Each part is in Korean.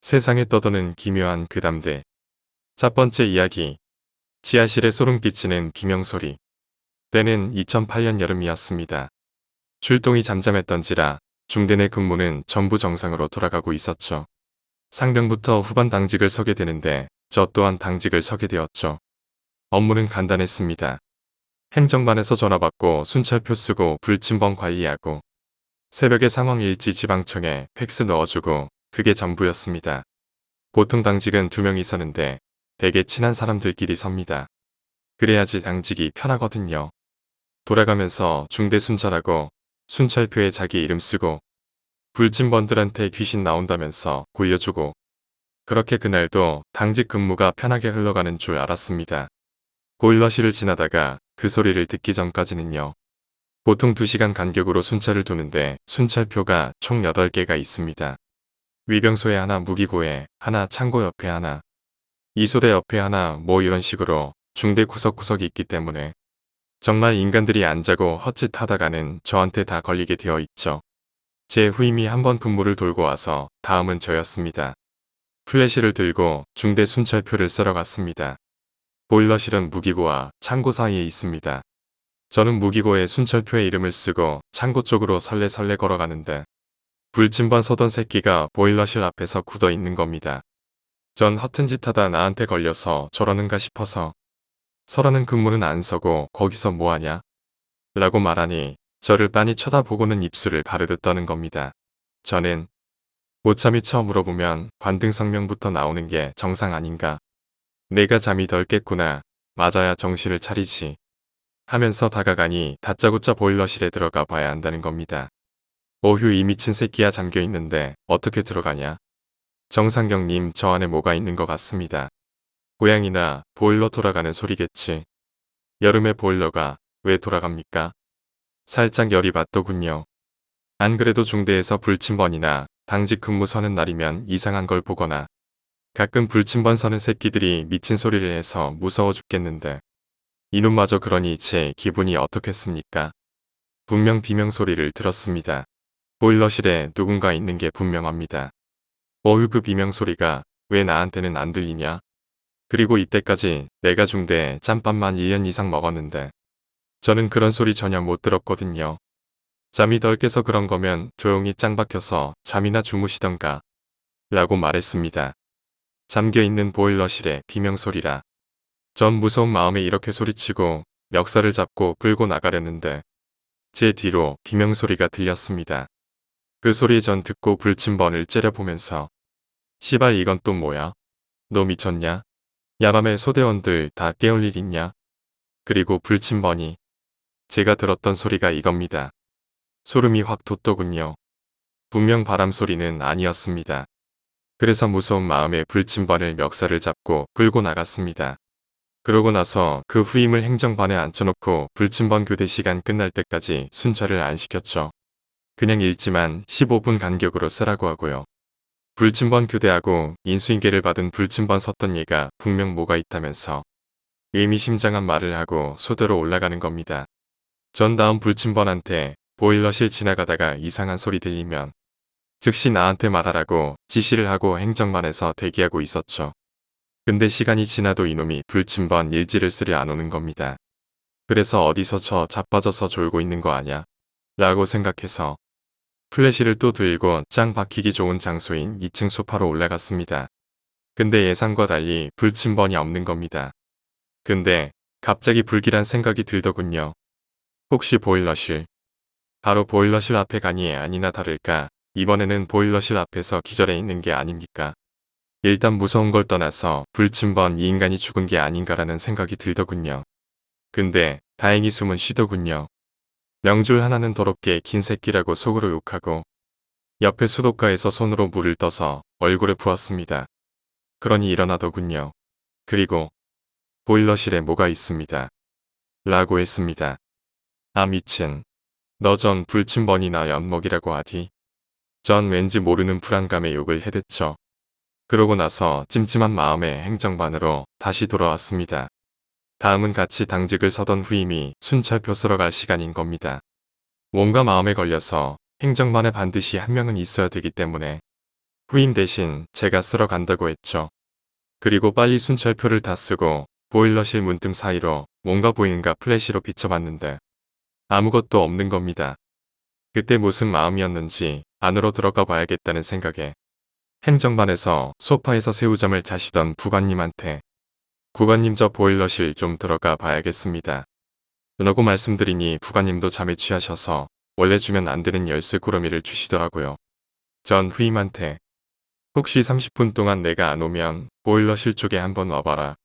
세상에 떠도는 기묘한 괴담들. 첫 번째 이야기. 지하실에 소름 끼치는 비명소리. 때는 2008년 여름이었습니다. 출동이 잠잠했던지라 중대 내 근무는 전부 정상으로 돌아가고 있었죠. 상병부터 후반 당직을 서게 되는데 저 또한 당직을 서게 되었죠. 업무는 간단했습니다. 행정반에서 전화받고 순찰표 쓰고 불침번 관리하고 새벽에 상황 일지 지방청에 팩스 넣어주고 그게 전부였습니다. 보통 당직은 2명이 서는데 되게 친한 사람들끼리 섭니다. 그래야지 당직이 편하거든요. 돌아가면서 중대 순찰하고 순찰표에 자기 이름 쓰고 불침번들한테 귀신 나온다면서 골려주고 그렇게 그날도 당직 근무가 편하게 흘러가는 줄 알았습니다. 보일러실을 지나다가 그 소리를 듣기 전까지는요. 보통 2시간 간격으로 순찰을 도는데 순찰표가 총 8개가 있습니다. 위병소에 하나, 무기고에 하나, 창고 옆에 하나, 이소대 옆에 하나 뭐 이런 식으로 중대 구석구석이 있기 때문에 정말 인간들이 안 자고 헛짓하다가는 저한테 다 걸리게 되어 있죠. 제 후임이 한번 근무를 돌고 와서 다음은 저였습니다. 플래시를 들고 중대 순찰표를 쓰러 갔습니다. 보일러실은 무기고와 창고 사이에 있습니다. 저는 무기고에 순찰표에 이름을 쓰고 창고 쪽으로 설레설레 걸어가는데 불침번 서던 새끼가 보일러실 앞에서 굳어 있는 겁니다. 전 허튼 짓 하다 나한테 걸려서 저러는가 싶어서 서라는 근무는 안 서고 거기서 뭐하냐? 라고 말하니 저를 빤히 쳐다보고는 입술을 바르르 떠는 겁니다. 저는 고참이 처음 물어보면 관등성명부터 나오는 게 정상 아닌가? 내가 잠이 덜 깼구나. 맞아야 정신을 차리지. 하면서 다가가니 다짜고짜 보일러실에 들어가 봐야 한다는 겁니다. 어휴 이 미친 새끼야 잠겨 있는데 어떻게 들어가냐? 정상경님 저 안에 뭐가 있는 것 같습니다. 고양이나 보일러 돌아가는 소리겠지. 여름에 보일러가 왜 돌아갑니까? 살짝 열이 받더군요. 안 그래도 중대에서 불침번이나 당직 근무 서는 날이면 이상한 걸 보거나 가끔 불침번 서는 새끼들이 미친 소리를 해서 무서워 죽겠는데 이놈마저 그러니 제 기분이 어떻겠습니까? 분명 비명소리를 들었습니다. 보일러실에 누군가 있는 게 분명합니다. 어휴 그 비명소리가 왜 나한테는 안 들리냐? 그리고 이때까지 내가 중대에 짬밥만 1년 이상 먹었는데 저는 그런 소리 전혀 못 들었거든요. 잠이 덜 깨서 그런 거면 조용히 짱 박혀서 잠이나 주무시던가 라고 말했습니다. 잠겨있는 보일러실의 비명소리라. 전 무서운 마음에 이렇게 소리치고 멱살을 잡고 끌고 나가려는데 제 뒤로 비명소리가 들렸습니다. 그 소리 전 듣고 불침번을 째려보면서 시발 이건 또 뭐야? 너 미쳤냐? 야밤에 소대원들 다 깨울 일 있냐? 그리고 불침번이 제가 들었던 소리가 이겁니다. 소름이 확 돋더군요. 분명 바람소리는 아니었습니다. 그래서 무서운 마음에 불침번을 멱살을 잡고 끌고 나갔습니다. 그러고 나서 그 후임을 행정반에 앉혀놓고 불침번 교대 시간 끝날 때까지 순찰을 안 시켰죠. 그냥 읽지만 15분 간격으로 쓰라고 하고요. 불침번 교대하고 인수인계를 받은 불침번 섰던 얘가 분명 뭐가 있다면서 의미심장한 말을 하고 소대로 올라가는 겁니다. 전 다음 불침번한테 보일러실 지나가다가 이상한 소리 들리면 즉시 나한테 말하라고 지시를 하고 행정반에서 대기하고 있었죠. 근데 시간이 지나도 이놈이 불침번 일지를 쓰려 안 오는 겁니다. 그래서 어디서 저 자빠져서 졸고 있는 거 아냐? 라고 생각해서 플래시를 또 들고 짱 박히기 좋은 장소인 2층 소파로 올라갔습니다. 근데 예상과 달리 불침번이 없는 겁니다. 근데 갑자기 불길한 생각이 들더군요. 혹시 보일러실? 바로 보일러실 앞에 가니 아니나 다를까 이번에는 보일러실 앞에서 기절해 있는 게 아닙니까? 일단 무서운 걸 떠나서 불침번 이 인간이 죽은 게 아닌가라는 생각이 들더군요. 근데 다행히 숨은 쉬더군요. 명줄 하나는 더럽게 긴 새끼라고 속으로 욕하고 옆에 수도가에서 손으로 물을 떠서 얼굴에 부었습니다. 그러니 일어나더군요. 그리고 보일러실에 뭐가 있습니다. 라고 했습니다. 아 미친. 너 전 불침번이나 엿먹이라고 하디. 전 왠지 모르는 불안감에 욕을 해댔죠. 그러고 나서 찜찜한 마음에 행정반으로 다시 돌아왔습니다. 다음은 같이 당직을 서던 후임이 순찰표 쓰러 갈 시간인 겁니다. 뭔가 마음에 걸려서 행정반에 반드시 한 명은 있어야 되기 때문에 후임 대신 제가 쓰러 간다고 했죠. 그리고 빨리 순찰표를 다 쓰고 보일러실 문틈 사이로 뭔가 보이는가 플래시로 비춰봤는데 아무것도 없는 겁니다. 그때 무슨 마음이었는지 안으로 들어가 봐야겠다는 생각에 행정반에서 소파에서 새우잠을 자시던 부관님한테 "부관님 저 보일러실 좀 들어가 봐야겠습니다." 라고 말씀드리니 부관님도 잠에 취하셔서 원래 주면 안 되는 열쇠 꾸러미를 주시더라고요. 전 후임한테 "혹시 30분 동안 내가 안 오면 보일러실 쪽에 한번 와봐라."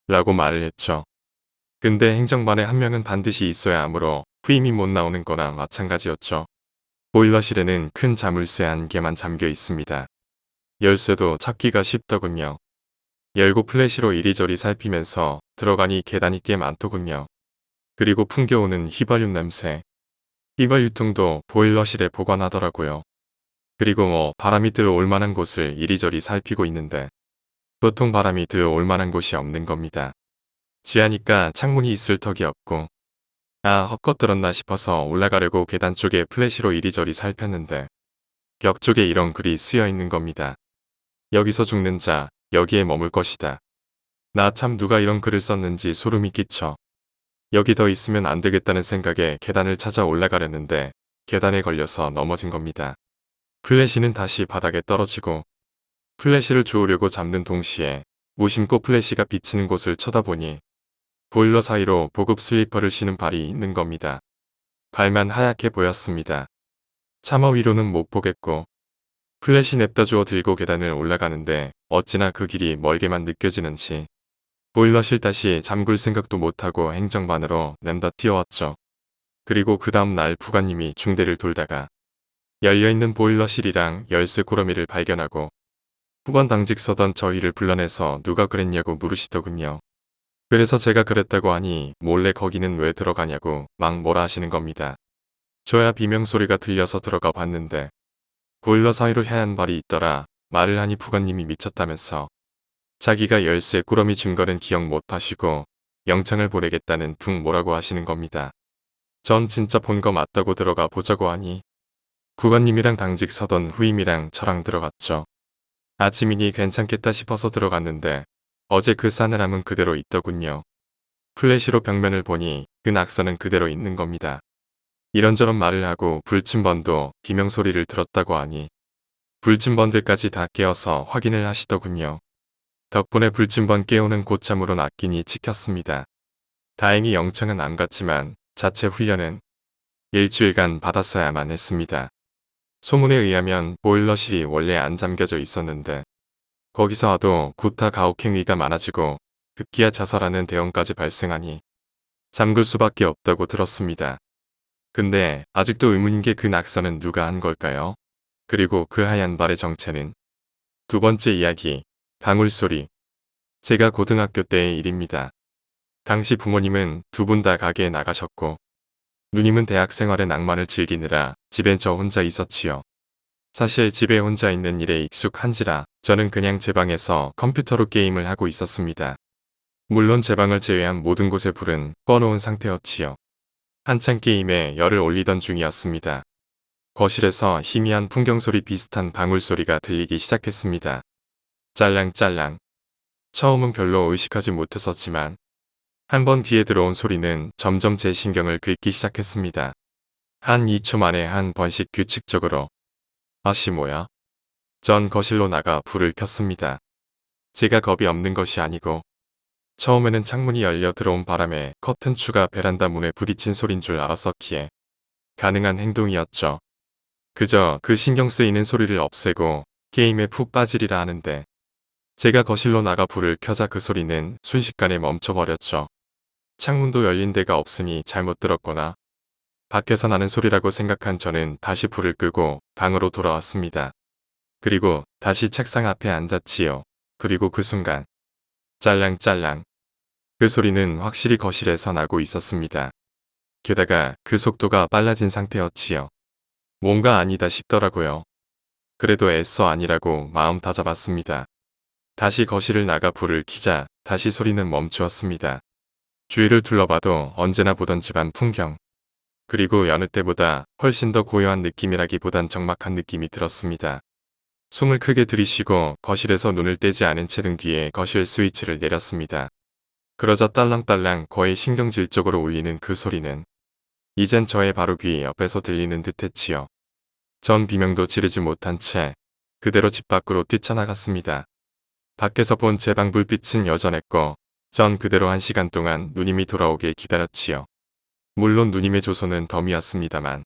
라고 말을 했죠. 근데 행정반에 한 명은 반드시 있어야 하므로 후임이 못 나오는 거나 마찬가지였죠. 보일러실에는 큰 자물쇠 한 개만 잠겨 있습니다. 열쇠도 찾기가 쉽더군요. 열고 플래시로 이리저리 살피면서 들어가니 계단이 꽤 많더군요. 그리고 풍겨오는 휘발유 냄새. 휘발유통도 보일러실에 보관하더라고요. 그리고 바람이 들어올 만한 곳을 이리저리 살피고 있는데 보통 바람이 들어올 만한 곳이 없는 겁니다. 지하니까 창문이 있을 턱이 없고 헛것 들었나 싶어서 올라가려고 계단 쪽에 플래시로 이리저리 살폈는데 벽 쪽에 이런 글이 쓰여 있는 겁니다. "여기서 죽는 자 여기에 머물 것이다." 나 참 누가 이런 글을 썼는지 소름이 끼쳐 여기 더 있으면 안 되겠다는 생각에 계단을 찾아 올라가려는데 계단에 걸려서 넘어진 겁니다. 플래시는 다시 바닥에 떨어지고 플래시를 주우려고 잡는 동시에 무심코 플래시가 비치는 곳을 쳐다보니 보일러 사이로 보급 슬리퍼를 신은 발이 있는 겁니다. 발만 하얗게 보였습니다. 차마 위로는 못 보겠고 플래시 냅다 주워 들고 계단을 올라가는데 어찌나 그 길이 멀게만 느껴지는지 보일러실 다시 잠글 생각도 못하고 행정반으로 냅다 뛰어왔죠. 그리고 그 다음 날 부관님이 중대를 돌다가 열려있는 보일러실이랑 열쇠 꾸러미를 발견하고 후반 당직 서던 저희를 불러내서 누가 그랬냐고 물으시더군요. 그래서 제가 그랬다고 하니 몰래 거기는 왜 들어가냐고 막 뭐라 하시는 겁니다. 저야 비명소리가 들려서 들어가 봤는데 보일러 사이로 하얀 발이 있더라 말을 하니 부관님이 미쳤다면서 자기가 열쇠 꾸러미 준 거는 기억 못 하시고 영창을 보내겠다는 붕 뭐라고 하시는 겁니다. 전 진짜 본 거 맞다고 들어가 보자고 하니 부관님이랑 당직 서던 후임이랑 저랑 들어갔죠. 아침이니 괜찮겠다 싶어서 들어갔는데 어제 그 싸늘함은 그대로 있더군요. 플래시로 벽면을 보니 그 낙서는 그대로 있는 겁니다. 이런저런 말을 하고 불침번도 비명소리를 들었다고 하니 불침번들까지 다 깨어서 확인을 하시더군요. 덕분에 불침번 깨우는 고참으로 낚이니 지켰습니다. 다행히 영창은 안 갔지만 자체 훈련은 일주일간 받았어야만 했습니다. 소문에 의하면 보일러실이 원래 안 잠겨져 있었는데 거기서 하도 구타 가혹행위가 많아지고 급기야 자살하는 대형까지 발생하니 잠글 수밖에 없다고 들었습니다. 근데 아직도 의문인 게 그 낙서는 누가 한 걸까요? 그리고 그 하얀 발의 정체는? 두 번째 이야기, 방울소리. 제가 고등학교 때의 일입니다. 당시 부모님은 두 분 다 가게에 나가셨고 누님은 대학 생활의 낭만을 즐기느라 집엔 저 혼자 있었지요. 사실 집에 혼자 있는 일에 익숙한지라 저는 그냥 제 방에서 컴퓨터로 게임을 하고 있었습니다. 물론 제 방을 제외한 모든 곳에 불은 꺼놓은 상태였지요. 한창 게임에 열을 올리던 중이었습니다. 거실에서 희미한 풍경소리 비슷한 방울소리가 들리기 시작했습니다. 짤랑짤랑. 처음은 별로 의식하지 못했었지만 한번 귀에 들어온 소리는 점점 제 신경을 긁기 시작했습니다. 한 2초 만에 한 번씩 규칙적으로 아씨 뭐야? 전 거실로 나가 불을 켰습니다. 제가 겁이 없는 것이 아니고 처음에는 창문이 열려 들어온 바람에 커튼 추가 베란다 문에 부딪힌 소린 줄 알았었기에 가능한 행동이었죠. 그저 그 신경 쓰이는 소리를 없애고 게임에 푹 빠지리라 하는데 제가 거실로 나가 불을 켜자 그 소리는 순식간에 멈춰버렸죠. 창문도 열린 데가 없으니 잘못 들었거나 밖에서 나는 소리라고 생각한 저는 다시 불을 끄고 방으로 돌아왔습니다. 그리고 다시 책상 앞에 앉았지요. 그리고 그 순간 짤랑짤랑 그 소리는 확실히 거실에서 나고 있었습니다. 게다가 그 속도가 빨라진 상태였지요. 뭔가 아니다 싶더라고요. 그래도 애써 아니라고 마음 다잡았습니다. 다시 거실을 나가 불을 켜자 다시 소리는 멈추었습니다. 주위를 둘러봐도 언제나 보던 집안 풍경. 그리고 여느 때보다 훨씬 더 고요한 느낌이라기보단 적막한 느낌이 들었습니다. 숨을 크게 들이쉬고 거실에서 눈을 떼지 않은 채 등 뒤에 거실 스위치를 내렸습니다. 그러자 딸랑딸랑 거의 신경질적으로 울리는 그 소리는 이젠 저의 바로 귀 옆에서 들리는 듯했지요. 전 비명도 지르지 못한 채 그대로 집 밖으로 뛰쳐나갔습니다. 밖에서 본 제 방 불빛은 여전했고 전 그대로 1시간 동안 누님이 돌아오길 기다렸지요. 물론 누님의 조소는 덤이었습니다만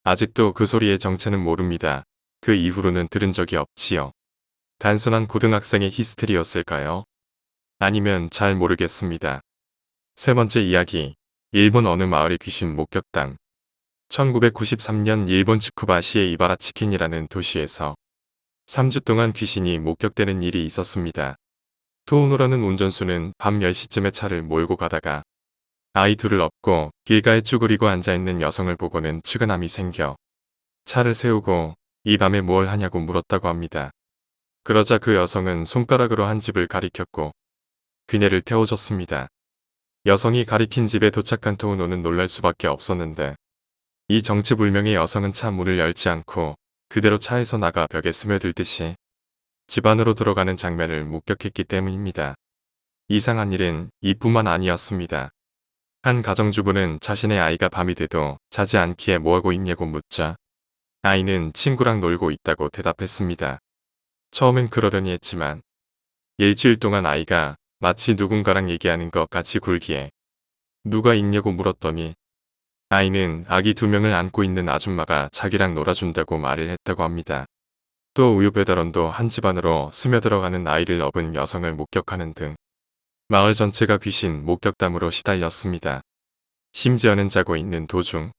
아직도 그 소리의 정체는 모릅니다. 그 이후로는 들은 적이 없지요. 단순한 고등학생의 히스테리였을까요? 아니면 잘 모르겠습니다. 세 번째 이야기. 일본 어느 마을의 귀신 목격담. 1993년 일본 츠쿠바시의 이바라치킨이라는 도시에서 3주 동안 귀신이 목격되는 일이 있었습니다. 토우노라는 운전수는 밤 10시쯤에 차를 몰고 가다가 아이 둘을 업고 길가에 쭈그리고 앉아있는 여성을 보고는 측은함이 생겨 차를 세우고 이 밤에 무얼 하냐고 물었다고 합니다. 그러자 그 여성은 손가락으로 한 집을 가리켰고 그녀를 태워줬습니다. 여성이 가리킨 집에 도착한 토우노는 놀랄 수밖에 없었는데 이 정체불명의 여성은 차 문을 열지 않고 그대로 차에서 나가 벽에 스며들듯이 집 안으로 들어가는 장면을 목격했기 때문입니다. 이상한 일은 이뿐만 아니었습니다. 한 가정주부는 자신의 아이가 밤이 돼도 자지 않기에 뭐하고 있냐고 묻자 아이는 친구랑 놀고 있다고 대답했습니다. 처음엔 그러려니 했지만 일주일 동안 아이가 마치 누군가랑 얘기하는 것 같이 굴기에 누가 있냐고 물었더니 아이는 아기 2명을 안고 있는 아줌마가 자기랑 놀아준다고 말을 했다고 합니다. 또 우유 배달원도 한 집 안으로 스며들어가는 아이를 업은 여성을 목격하는 등 마을 전체가 귀신 목격담으로 시달렸습니다. 심지어는 자고 있는 도중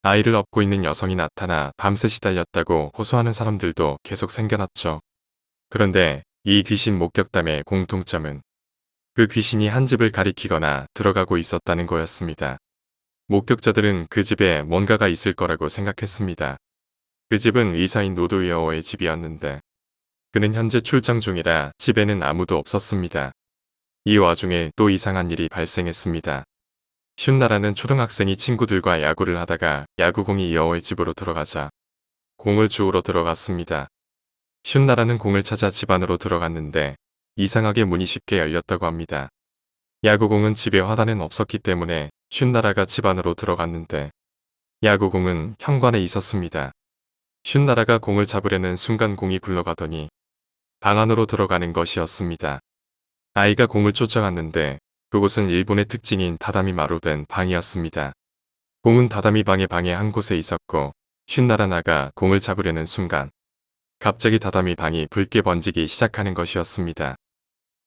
아이를 업고 있는 여성이 나타나 밤새 시달렸다고 호소하는 사람들도 계속 생겨났죠. 그런데 이 귀신 목격담의 공통점은 그 귀신이 한 집을 가리키거나 들어가고 있었다는 거였습니다. 목격자들은 그 집에 뭔가가 있을 거라고 생각했습니다. 그 집은 의사인 노도이어의 집이었는데 그는 현재 출장 중이라 집에는 아무도 없었습니다. 이 와중에 또 이상한 일이 발생했습니다. 슌나라는 초등학생이 친구들과 야구를 하다가 야구공이 이어의 집으로 들어가자 공을 주우러 들어갔습니다. 슌나라는 공을 찾아 집 안으로 들어갔는데 이상하게 문이 쉽게 열렸다고 합니다. 야구공은 집에 화단은 없었기 때문에 슌나라가 집 안으로 들어갔는데 야구공은 현관에 있었습니다. 슌나라가 공을 잡으려는 순간 공이 굴러가더니 방 안으로 들어가는 것이었습니다. 아이가 공을 쫓아갔는데 그곳은 일본의 특징인 다다미 마루 된 방이었습니다. 공은 다다미 방의 방에 한 곳에 있었고 슌나라가 공을 잡으려는 순간 갑자기 다다미 방이 붉게 번지기 시작하는 것이었습니다.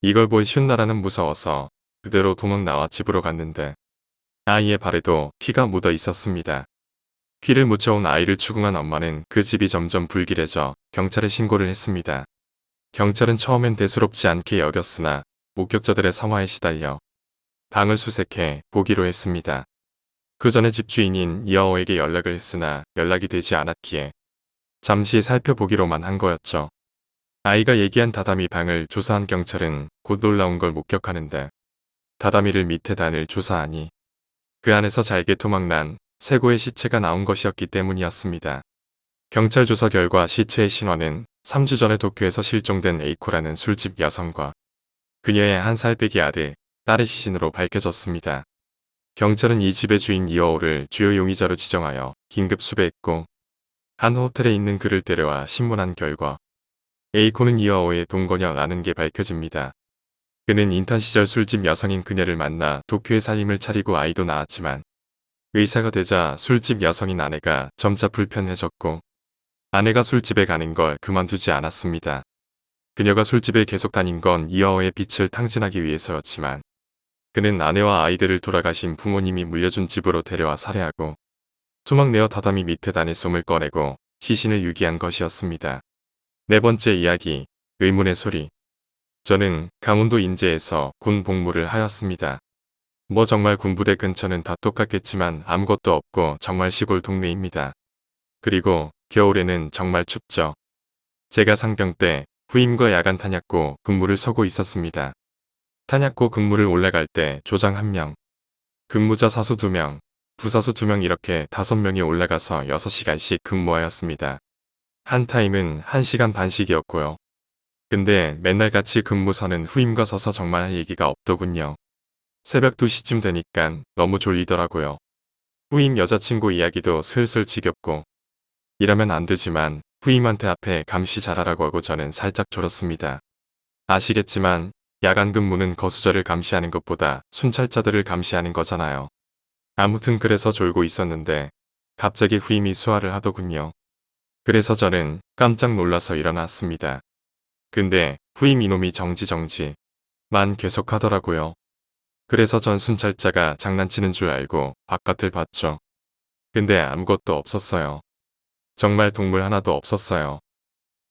이걸 본 슌나라는 무서워서 그대로 도망 나와 집으로 갔는데 아이의 발에도 피가 묻어 있었습니다. 피를 묻혀온 아이를 추궁한 엄마는 그 집이 점점 불길해져 경찰에 신고를 했습니다. 경찰은 처음엔 대수롭지 않게 여겼으나 목격자들의 성화에 시달려 방을 수색해 보기로 했습니다. 그 전에 집주인인 이어오에게 연락을 했으나 연락이 되지 않았기에 잠시 살펴보기로만 한 거였죠. 아이가 얘기한 다다미 방을 조사한 경찰은 곧 놀라운 걸 목격하는데 다다미를 밑에 단을 조사하니 그 안에서 잘게 토막난 세고의 시체가 나온 것이었기 때문이었습니다. 경찰 조사 결과 시체의 신원은 3주 전에 도쿄에서 실종된 에이코라는 술집 여성과 그녀의 한 살 빼기 아들, 딸의 시신으로 밝혀졌습니다. 경찰은 이 집의 주인 이어오를 주요 용의자로 지정하여 긴급 수배했고 한 호텔에 있는 그를 데려와 신문한 결과 에이코는 이어오의 동거녀라는 게 밝혀집니다. 그는 인턴 시절 술집 여성인 그녀를 만나 도쿄에 살림을 차리고 아이도 낳았지만 의사가 되자 술집 여성인 아내가 점차 불편해졌고 아내가 술집에 가는 걸 그만두지 않았습니다. 그녀가 술집에 계속 다닌 건 이어오의 빛을 탕진하기 위해서였지만 그는 아내와 아이들을 돌아가신 부모님이 물려준 집으로 데려와 살해하고 토막내어 다다미 밑에 단의 솜을 꺼내고 시신을 유기한 것이었습니다. 네 번째 이야기, 의문의 소리. 저는 강원도 인제에서 군 복무를 하였습니다. 뭐 정말 군부대 근처는 다 똑같겠지만 아무것도 없고 정말 시골 동네입니다. 그리고 겨울에는 정말 춥죠. 제가 상병 때 후임과 야간 탄약고 근무를 서고 있었습니다. 탄약고 근무를 올라갈 때 조장 1명, 근무자 사수 2명, 부사수 2명 이렇게 5명이 올라가서 6시간씩 근무하였습니다. 한 타임은 1시간 반씩이었고요. 근데 맨날 같이 근무 서는 후임과 서서 정말 할 얘기가 없더군요. 새벽 2시쯤 되니까 너무 졸리더라고요. 후임 여자친구 이야기도 슬슬 지겹고 이러면 안 되지만 후임한테 앞에 감시 잘하라고 하고 저는 살짝 졸었습니다. 아시겠지만 야간 근무는 거수절을 감시하는 것보다 순찰자들을 감시하는 거잖아요. 아무튼 그래서 졸고 있었는데 갑자기 후임이 수화를 하더군요. 그래서 저는 깜짝 놀라서 일어났습니다. 근데 후임 이놈이 정지만 계속 하더라고요. 그래서 전 순찰자가 장난치는 줄 알고 바깥을 봤죠. 근데 아무것도 없었어요. 정말 동물 하나도 없었어요.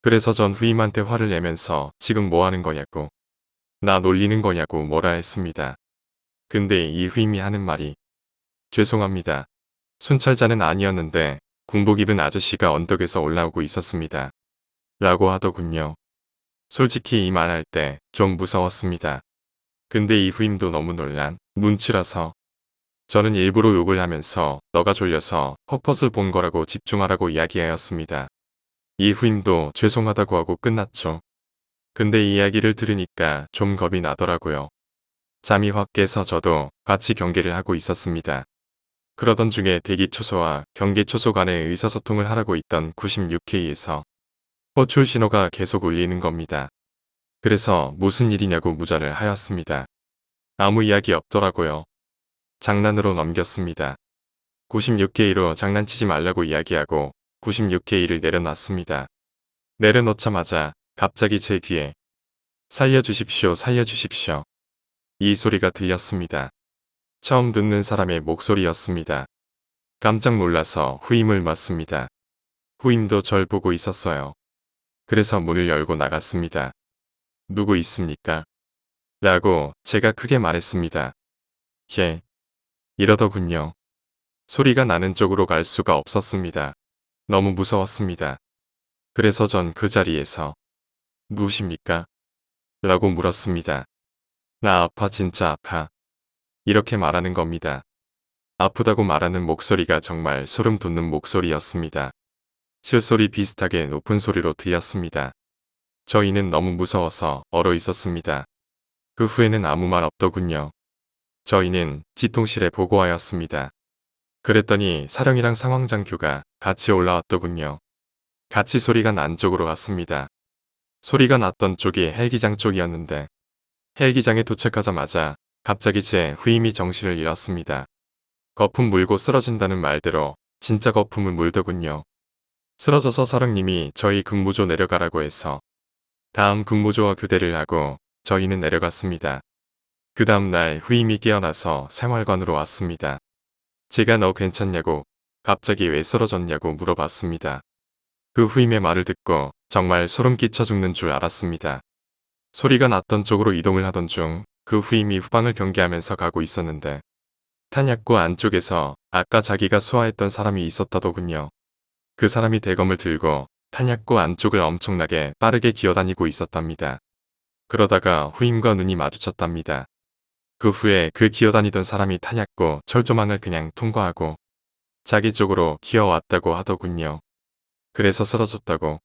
그래서 전 후임한테 화를 내면서 지금 뭐 하는 거냐고, 나 놀리는 거냐고 뭐라 했습니다. 근데 이 후임이 하는 말이 죄송합니다. 순찰자는 아니었는데 군복 입은 아저씨가 언덕에서 올라오고 있었습니다. 라고 하더군요. 솔직히 이 말할 때 좀 무서웠습니다. 근데 이 후임도 너무 놀란 눈치라서 저는 일부러 욕을 하면서 너가 졸려서 헛것을 본 거라고 집중하라고 이야기하였습니다. 이 후임도 죄송하다고 하고 끝났죠. 근데 이 이야기를 들으니까 좀 겁이 나더라고요. 잠이 확 깨서 저도 같이 경계를 하고 있었습니다. 그러던 중에 대기초소와 경계초소 간의 의사소통을 하라고 있던 96K에서 호출 신호가 계속 울리는 겁니다. 그래서 무슨 일이냐고 무전을 하였습니다. 아무 이야기 없더라고요. 장난으로 넘겼습니다. 96K로 장난치지 말라고 이야기하고 96K를 내려놨습니다. 내려놓자마자 갑자기 제 귀에 살려주십시오, 살려주십시오. 이 소리가 들렸습니다. 처음 듣는 사람의 목소리였습니다. 깜짝 놀라서 후임을 맞습니다. 후임도 절 보고 있었어요. 그래서 문을 열고 나갔습니다. 누구 있습니까? 라고 제가 크게 말했습니다. 예. 이러더군요. 소리가 나는 쪽으로 갈 수가 없었습니다. 너무 무서웠습니다. 그래서 전 그 자리에서 누구십니까? 라고 물었습니다. 나 아파, 진짜 아파. 이렇게 말하는 겁니다. 아프다고 말하는 목소리가 정말 소름 돋는 목소리였습니다. 실소리 비슷하게 높은 소리로 들렸습니다. 저희는 너무 무서워서 얼어 있었습니다. 그 후에는 아무 말 없더군요. 저희는 지통실에 보고하였습니다. 그랬더니 사령이랑 상황장교가 같이 올라왔더군요. 같이 소리가 난 쪽으로 갔습니다. 소리가 났던 쪽이 헬기장 쪽이었는데 헬기장에 도착하자마자 갑자기 제 후임이 정신을 잃었습니다. 거품 물고 쓰러진다는 말대로 진짜 거품을 물더군요. 쓰러져서 사령님이 저희 근무조 내려가라고 해서 다음 근무조와 교대를 하고 저희는 내려갔습니다. 그 다음 날 후임이 깨어나서 생활관으로 왔습니다. 제가 너 괜찮냐고 갑자기 왜 쓰러졌냐고 물어봤습니다. 그 후임의 말을 듣고 정말 소름 끼쳐 죽는 줄 알았습니다. 소리가 났던 쪽으로 이동을 하던 중 그 후임이 후방을 경계하면서 가고 있었는데 탄약고 안쪽에서 아까 자기가 수화했던 사람이 있었다더군요. 그 사람이 대검을 들고 탄약고 안쪽을 엄청나게 빠르게 기어다니고 있었답니다. 그러다가 후임과 눈이 마주쳤답니다. 그 후에 그 기어다니던 사람이 탄약고 철조망을 그냥 통과하고 자기 쪽으로 기어왔다고 하더군요. 그래서 쓰러졌다고.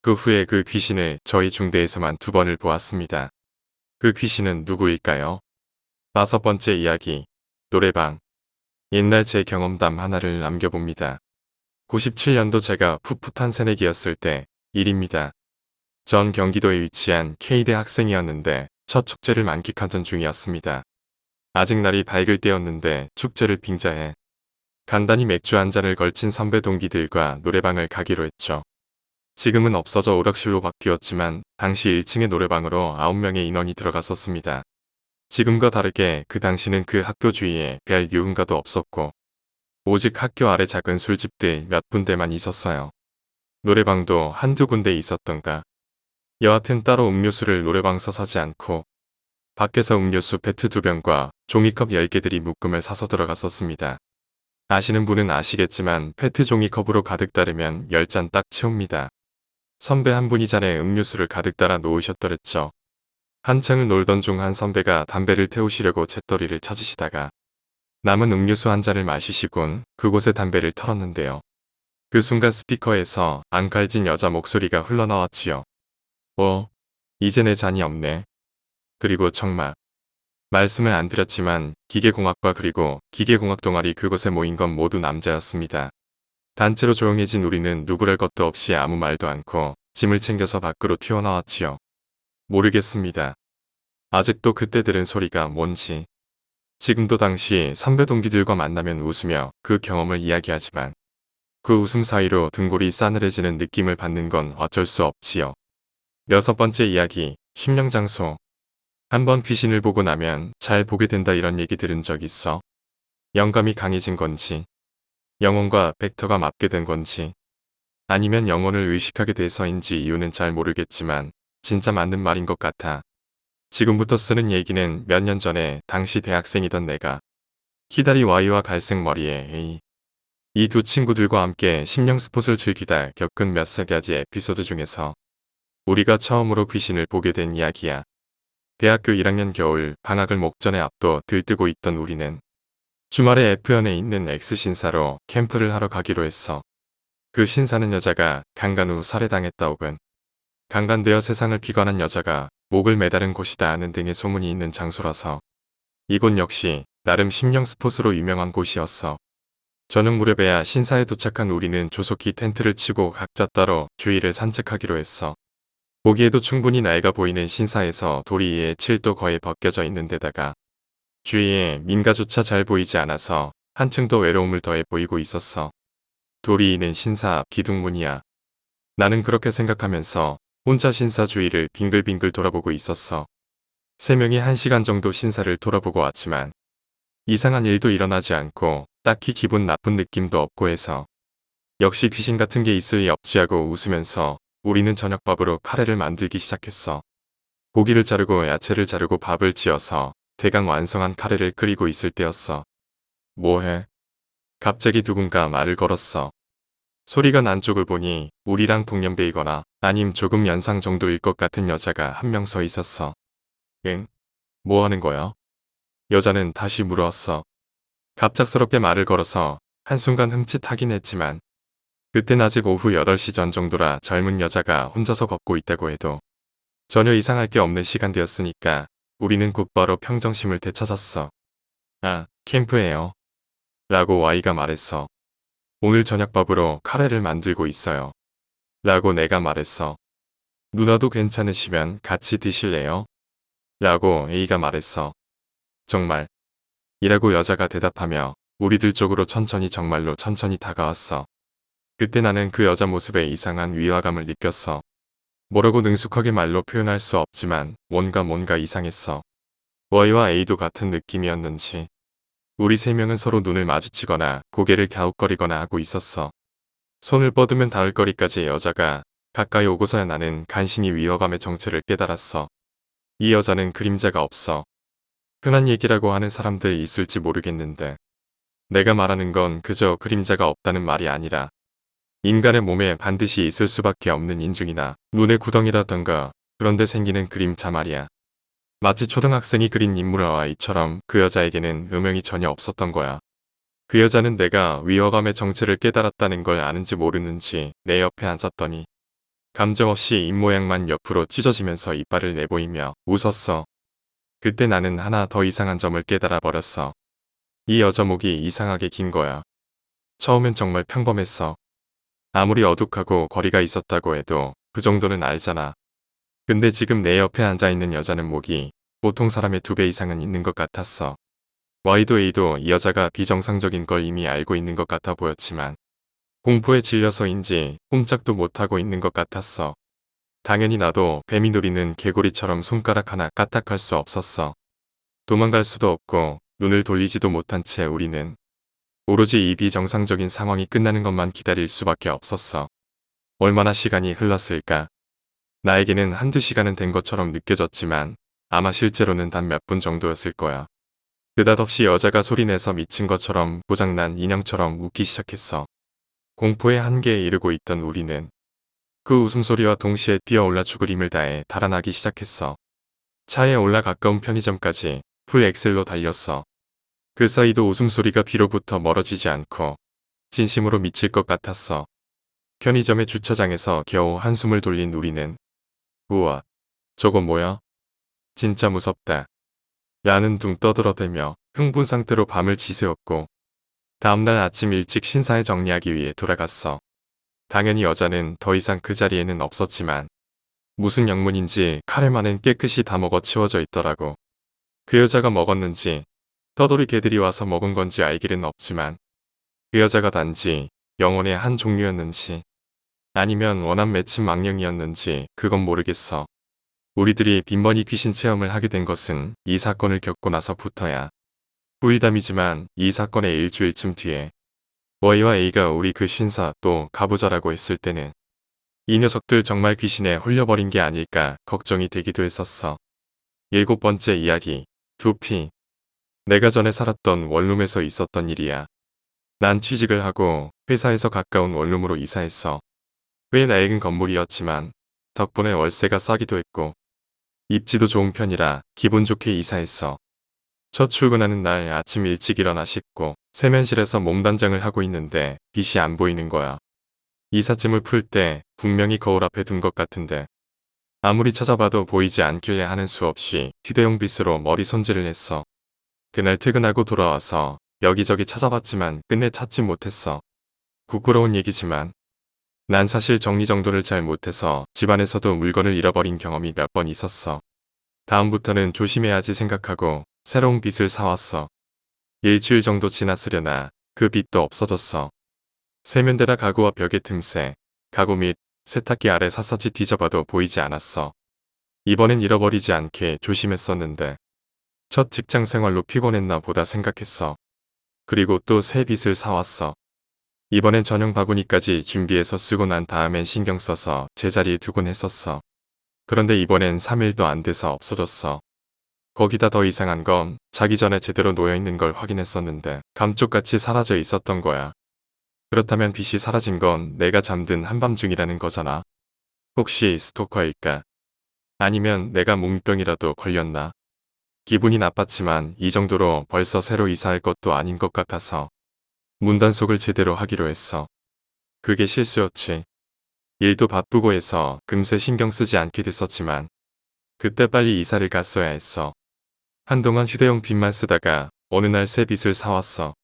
그 후에 그 귀신을 저희 중대에서만 2번을 보았습니다. 그 귀신은 누구일까요? 5번째 이야기, 노래방. 옛날 제 경험담 하나를 남겨봅니다. 97년도 제가 풋풋한 새내기였을 때 일입니다. 전 경기도에 위치한 K대 학생이었는데 첫 축제를 만끽하던 중이었습니다. 아직 날이 밝을 때였는데 축제를 빙자해 간단히 맥주 한 잔을 걸친 선배 동기들과 노래방을 가기로 했죠. 지금은 없어져 오락실로 바뀌었지만 당시 1층의 노래방으로 9명의 인원이 들어갔었습니다. 지금과 다르게 그 당시는 그 학교 주위에 별 유흥가도 없었고 오직 학교 아래 작은 술집들 몇 군데만 있었어요. 노래방도 한두 군데 있었던가. 여하튼 따로 음료수를 노래방서 사지 않고 밖에서 음료수 페트 2병과 종이컵 10개들이 묶음을 사서 들어갔었습니다. 아시는 분은 아시겠지만 페트 종이컵으로 가득 따르면 10잔 딱 채웁니다. 선배 한 분이 잔에 음료수를 가득 따라 놓으셨더랬죠. 한창을 놀던 중 한 선배가 담배를 태우시려고 잿더리를 찾으시다가 남은 음료수 한 잔을 마시시곤 그곳에 담배를 털었는데요. 그 순간 스피커에서 앙칼진 여자 목소리가 흘러나왔지요. 이제 내 잔이 없네. 그리고 정말 말씀을 안 드렸지만 기계공학과 그리고 기계공학 동아리 그곳에 모인 건 모두 남자였습니다. 단체로 조용해진 우리는 누구랄 것도 없이 아무 말도 않고 짐을 챙겨서 밖으로 튀어나왔지요. 모르겠습니다. 아직도 그때 들은 소리가 뭔지. 지금도 당시 선배 동기들과 만나면 웃으며 그 경험을 이야기하지만 그 웃음 사이로 등골이 싸늘해지는 느낌을 받는 건 어쩔 수 없지요. 6번째 이야기, 심령장소. 한번 귀신을 보고 나면 잘 보게 된다 이런 얘기 들은 적 있어? 영감이 강해진 건지, 영혼과 벡터가 맞게 된 건지, 아니면 영혼을 의식하게 돼서인지 이유는 잘 모르겠지만 진짜 맞는 말인 것 같아. 지금부터 쓰는 얘기는 몇 년 전에 당시 대학생이던 내가 키다리 Y와 갈색 머리의 A 이 두 친구들과 함께 심령 스폿을 즐기다 겪은 몇 가지 에피소드 중에서 우리가 처음으로 귀신을 보게 된 이야기야. 대학교 1학년 겨울 방학을 목전에 앞둬 들뜨고 있던 우리는 주말에 F연에 있는 X신사로 캠프를 하러 가기로 했어. 그 신사는 여자가 강간 후 살해당했다 혹은 강간되어 세상을 비관한 여자가 목을 매다른 곳이다 하는 등의 소문이 있는 장소라서 이곳 역시 나름 심령 스폿으로 유명한 곳이었어. 저녁 무렵에야 신사에 도착한 우리는 조속히 텐트를 치고 각자 따로 주위를 산책하기로 했어. 보기에도 충분히 나이가 보이는 신사에서 도리 위에 칠도 거의 벗겨져 있는 데다가 주위에 민가조차 잘 보이지 않아서 한층 더 외로움을 더해 보이고 있었어. 도리 위는 신사 앞 기둥문이야. 나는 그렇게 생각하면서 혼자 신사 주위를 빙글빙글 돌아보고 있었어. 3명이 1시간 정도 신사를 돌아보고 왔지만 이상한 일도 일어나지 않고 딱히 기분 나쁜 느낌도 없고 해서 역시 귀신 같은 게 있을 리 없지 하고 웃으면서 우리는 저녁밥으로 카레를 만들기 시작했어. 고기를 자르고 야채를 자르고 밥을 지어서 대강 완성한 카레를 끓이고 있을 때였어. 뭐해? 갑자기 누군가 말을 걸었어. 소리가 난 쪽을 보니 우리랑 동년배이거나 아님 조금 연상 정도일 것 같은 여자가 한 명 서 있었어. 응? 뭐 하는 거야? 여자는 다시 물어왔어. 갑작스럽게 말을 걸어서 한순간 흠칫하긴 했지만 그땐 아직 오후 8시 전 정도라 젊은 여자가 혼자서 걷고 있다고 해도 전혀 이상할 게 없는 시간대였으니까 우리는 곧바로 평정심을 되찾았어. 아, 캠프예요. 라고 Y가 말했어. 오늘 저녁밥으로 카레를 만들고 있어요. 라고 내가 말했어. 누나도 괜찮으시면 같이 드실래요? 라고 A가 말했어. 정말? 이라고 여자가 대답하며 우리들 쪽으로 천천히 정말로 천천히 다가왔어. 그때 나는 그 여자 모습에 이상한 위화감을 느꼈어. 뭐라고 능숙하게 말로 표현할 수 없지만 뭔가 이상했어. Y와 A도 같은 느낌이었는지 우리 3명은 서로 눈을 마주치거나 고개를 갸웃거리거나 하고 있었어. 손을 뻗으면 닿을 거리까지 여자가 가까이 오고서야 나는 간신히 위화감의 정체를 깨달았어. 이 여자는 그림자가 없어. 흔한 얘기라고 하는 사람들 있을지 모르겠는데 내가 말하는 건 그저 그림자가 없다는 말이 아니라 인간의 몸에 반드시 있을 수밖에 없는 인중이나 눈의 구덩이라던가 그런데 생기는 그림자 말이야. 마치 초등학생이 그린 인물과 이처럼 그 여자에게는 음영이 전혀 없었던 거야. 그 여자는 내가 위화감의 정체를 깨달았다는 걸 아는지 모르는지 내 옆에 앉았더니 감정 없이 입모양만 옆으로 찢어지면서 이빨을 내보이며 웃었어. 그때 나는 하나 더 이상한 점을 깨달아 버렸어. 이 여자 목이 이상하게 긴 거야. 처음엔 정말 평범했어. 아무리 어둑하고 거리가 있었다고 해도 그 정도는 알잖아. 근데 지금 내 옆에 앉아있는 여자는 목이 보통 사람의 2배 이상은 있는 것 같았어. Y도 A도 이 여자가 비정상적인 걸 이미 알고 있는 것 같아 보였지만 공포에 질려서인지 꼼짝도 못하고 있는 것 같았어. 당연히 나도 뱀이 노리는 개구리처럼 손가락 하나 까딱할 수 없었어. 도망갈 수도 없고 눈을 돌리지도 못한 채 우리는 오로지 이 비정상적인 상황이 끝나는 것만 기다릴 수밖에 없었어. 얼마나 시간이 흘렀을까? 나에게는 1~2시간은 된 것처럼 느껴졌지만 아마 실제로는 단 몇 분 정도였을 거야. 느닷없이 여자가 소리내서 미친 것처럼 고장난 인형처럼 웃기 시작했어. 공포의 한계에 이르고 있던 우리는 그 웃음소리와 동시에 뛰어올라 죽을 힘을 다해 달아나기 시작했어. 차에 올라 가까운 편의점까지 풀 엑셀로 달렸어. 그 사이도 웃음소리가 귀로부터 멀어지지 않고 진심으로 미칠 것 같았어. 편의점의 주차장에서 겨우 한숨을 돌린 우리는 우와, 저건 뭐야? 진짜 무섭다. 야는 둥 떠들어대며 흥분 상태로 밤을 지새웠고 다음날 아침 일찍 신사에 정리하기 위해 돌아갔어. 당연히 여자는 더 이상 그 자리에는 없었지만 무슨 영문인지 카레만은 깨끗이 다 먹어 치워져 있더라고. 그 여자가 먹었는지 떠돌이 개들이 와서 먹은 건지 알 길은 없지만 그 여자가 단지 영혼의 한 종류였는지 아니면 원한 맺힌 망령이었는지 그건 모르겠어. 우리들이 빈번히 귀신 체험을 하게 된 것은 이 사건을 겪고 나서부터야. 후일담이지만 이 사건의 일주일쯤 뒤에 Y와 A가 우리 그 신사 또 가보자라고 했을 때는 이 녀석들 정말 귀신에 홀려버린 게 아닐까 걱정이 되기도 했었어. 7번째 이야기. 두피. 내가 전에 살았던 원룸에서 있었던 일이야. 난 취직을 하고 회사에서 가까운 원룸으로 이사했어. 꽤 낡은 건물이었지만 덕분에 월세가 싸기도 했고 입지도 좋은 편이라 기분 좋게 이사했어. 첫 출근하는 날 아침 일찍 일어나 씻고 세면실에서 몸단장을 하고 있는데 빛이 안 보이는 거야. 이삿짐을 풀 때 분명히 거울 앞에 둔 것 같은데 아무리 찾아봐도 보이지 않길래 하는 수 없이 휴대용 빗으로 머리 손질을 했어. 그날 퇴근하고 돌아와서 여기저기 찾아봤지만 끝내 찾지 못했어. 부끄러운 얘기지만 난 사실 정리정돈을 잘 못해서 집안에서도 물건을 잃어버린 경험이 몇 번 있었어. 다음부터는 조심해야지 생각하고 새로운 빗을 사왔어. 일주일 정도 지났으려나 그 빗도 없어졌어. 세면대나 가구와 벽의 틈새, 가구 및 세탁기 아래 샅샅이 뒤져봐도 보이지 않았어. 이번엔 잃어버리지 않게 조심했었는데 첫 직장 생활로 피곤했나 보다 생각했어. 그리고 또 새 빗을 사왔어. 이번엔 전용 바구니까지 준비해서 쓰고 난 다음엔 신경 써서 제자리에 두곤 했었어. 그런데 이번엔 3일도 안 돼서 없어졌어. 거기다 더 이상한 건 자기 전에 제대로 놓여있는 걸 확인했었는데 감쪽같이 사라져 있었던 거야. 그렇다면 빛이 사라진 건 내가 잠든 한밤중이라는 거잖아. 혹시 스토커일까? 아니면 내가 몽병이라도 걸렸나? 기분이 나빴지만 이 정도로 벌써 새로 이사할 것도 아닌 것 같아서 문단속을 제대로 하기로 했어. 그게 실수였지. 일도 바쁘고 해서 금세 신경 쓰지 않게 됐었지만 그때 빨리 이사를 갔어야 했어. 한동안 휴대용 빗만 쓰다가 어느 날 새 빗을 사왔어.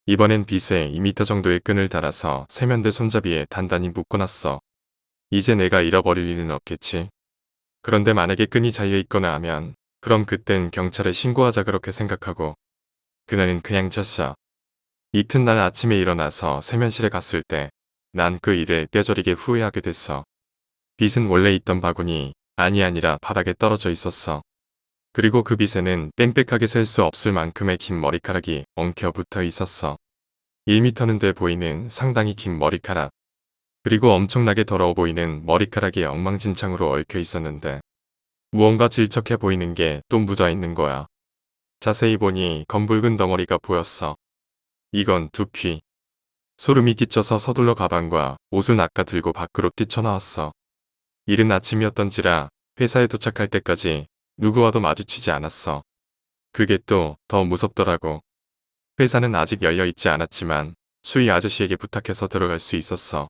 이번엔 빗에 2m 정도의 끈을 달아서 세면대 손잡이에 단단히 묶어놨어. 이제 내가 잃어버릴 일은 없겠지. 그런데 만약에 끈이 잘려있거나 하면 그럼 그땐 경찰에 신고하자 그렇게 생각하고 그날은 그냥 잤어. 이튿날 아침에 일어나서 세면실에 갔을 때 난 그 일을 뼈저리게 후회하게 됐어. 빗은 원래 있던 바구니 안이 아니라 바닥에 떨어져 있었어. 그리고 그 빗에는 빽빽하게 셀 수 없을 만큼의 긴 머리카락이 엉켜 붙어 있었어. 1m는 돼 보이는 상당히 긴 머리카락. 그리고 엄청나게 더러워 보이는 머리카락이 엉망진창으로 얽혀 있었는데 무언가 질척해 보이는 게 또 묻어 있는 거야. 자세히 보니 검붉은 덩어리가 보였어. 이건 두피. 소름이 끼쳐서 서둘러 가방과 옷을 낚아 들고 밖으로 뛰쳐나왔어. 이른 아침이었던지라 회사에 도착할 때까지 누구와도 마주치지 않았어. 그게 또 더 무섭더라고. 회사는 아직 열려있지 않았지만 수희 아저씨에게 부탁해서 들어갈 수 있었어.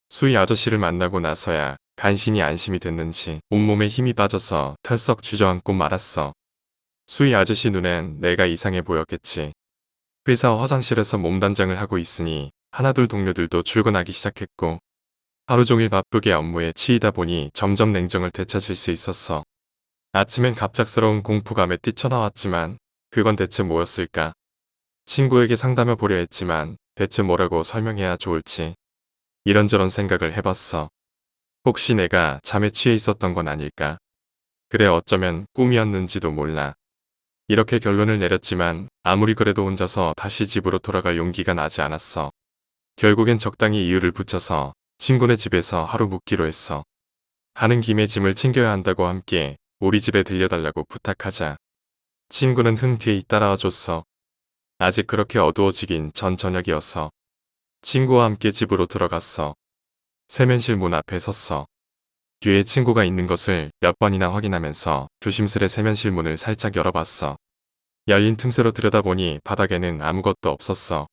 수희 아저씨를 만나고 나서야 간신히 안심이 됐는지 온몸에 힘이 빠져서 털썩 주저앉고 말았어. 수희 아저씨 눈엔 내가 이상해 보였겠지. 회사 화장실에서 몸단장을 하고 있으니 하나둘 동료들도 출근하기 시작했고 하루 종일 바쁘게 업무에 치이다 보니 점점 냉정을 되찾을 수 있었어. 아침엔 갑작스러운 공포감에 뛰쳐나왔지만 그건 대체 뭐였을까? 친구에게 상담해 보려 했지만 대체 뭐라고 설명해야 좋을지 이런저런 생각을 해봤어. 혹시 내가 잠에 취해 있었던 건 아닐까? 그래 어쩌면 꿈이었는지도 몰라. 이렇게 결론을 내렸지만 아무리 그래도 혼자서 다시 집으로 돌아갈 용기가 나지 않았어. 결국엔 적당히 이유를 붙여서 친구네 집에서 하루 묵기로 했어. 하는 김에 짐을 챙겨야 한다고 함께 우리 집에 들려달라고 부탁하자 친구는 흔쾌히 따라와 줬어. 아직 그렇게 어두워지긴 전 저녁이었어. 친구와 함께 집으로 들어갔어. 세면실 문 앞에 섰어. 뒤에 친구가 있는 것을 몇 번이나 확인하면서 조심스레 세면실 문을 살짝 열어봤어. 열린 틈새로 들여다보니 바닥에는 아무것도 없었어.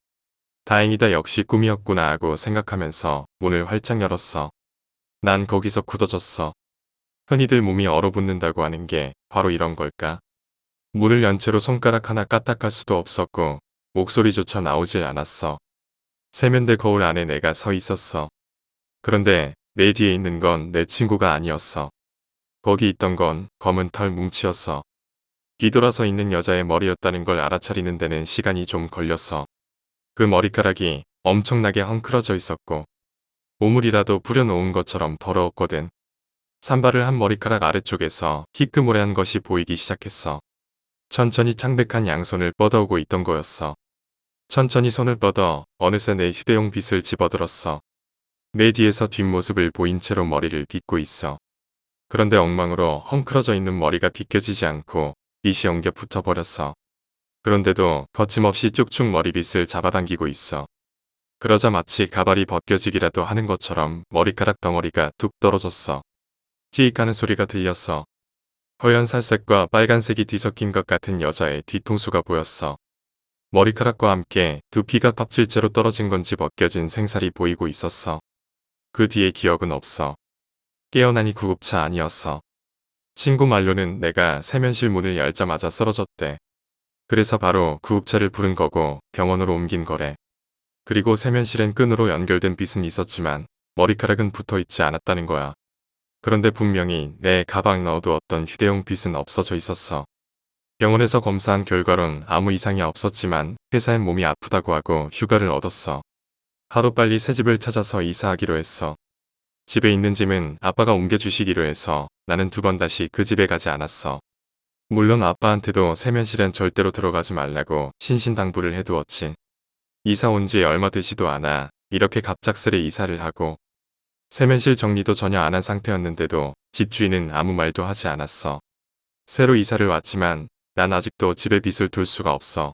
다행이다 역시 꿈이었구나 하고 생각하면서 문을 활짝 열었어. 난 거기서 굳어졌어. 흔히들 몸이 얼어붙는다고 하는 게 바로 이런 걸까? 문을 연 채로 손가락 하나 까딱할 수도 없었고 목소리조차 나오질 않았어. 세면대 거울 안에 내가 서 있었어. 그런데 내 뒤에 있는 건 내 친구가 아니었어. 거기 있던 건 검은 털 뭉치였어. 뒤돌아서 있는 여자의 머리였다는 걸 알아차리는 데는 시간이 좀 걸렸어. 그 머리카락이 엄청나게 헝클어져 있었고 오물이라도 뿌려놓은 것처럼 더러웠거든. 산발을 한 머리카락 아래쪽에서 희끄모레한 것이 보이기 시작했어. 천천히 창백한 양손을 뻗어오고 있던 거였어. 천천히 손을 뻗어 어느새 내 휴대용 빗을 집어들었어. 내 뒤에서 뒷모습을 보인 채로 머리를 빗고 있어. 그런데 엉망으로 헝클어져 있는 머리가 비껴지지 않고 빗이 엉겨 붙어버렸어. 그런데도 거침없이 쭉쭉 머리빗을 잡아당기고 있어. 그러자 마치 가발이 벗겨지기라도 하는 것처럼 머리카락 덩어리가 뚝 떨어졌어. 찌익 하는 소리가 들렸어. 허연 살색과 빨간색이 뒤섞인 것 같은 여자의 뒤통수가 보였어. 머리카락과 함께 두피가 탑질째로 떨어진 건지 벗겨진 생살이 보이고 있었어. 그 뒤에 기억은 없어. 깨어나니 구급차 아니었어. 친구 말로는 내가 세면실 문을 열자마자 쓰러졌대. 그래서 바로 구급차를 부른 거고 병원으로 옮긴 거래. 그리고 세면실엔 끈으로 연결된 빗은 있었지만 머리카락은 붙어있지 않았다는 거야. 그런데 분명히 내 가방 넣어두었던 휴대용 빗은 없어져 있었어. 병원에서 검사한 결과론 아무 이상이 없었지만 회사엔 몸이 아프다고 하고 휴가를 얻었어. 하루빨리 새 집을 찾아서 이사하기로 했어. 집에 있는 짐은 아빠가 옮겨주시기로 해서 나는 두 번 다시 그 집에 가지 않았어. 물론 아빠한테도 세면실엔 절대로 들어가지 말라고 신신당부를 해두었지. 이사 온 지 얼마 되지도 않아 이렇게 갑작스레 이사를 하고 세면실 정리도 전혀 안 한 상태였는데도 집주인은 아무 말도 하지 않았어. 새로 이사를 왔지만 난 아직도 집에 빗을 둘 수가 없어.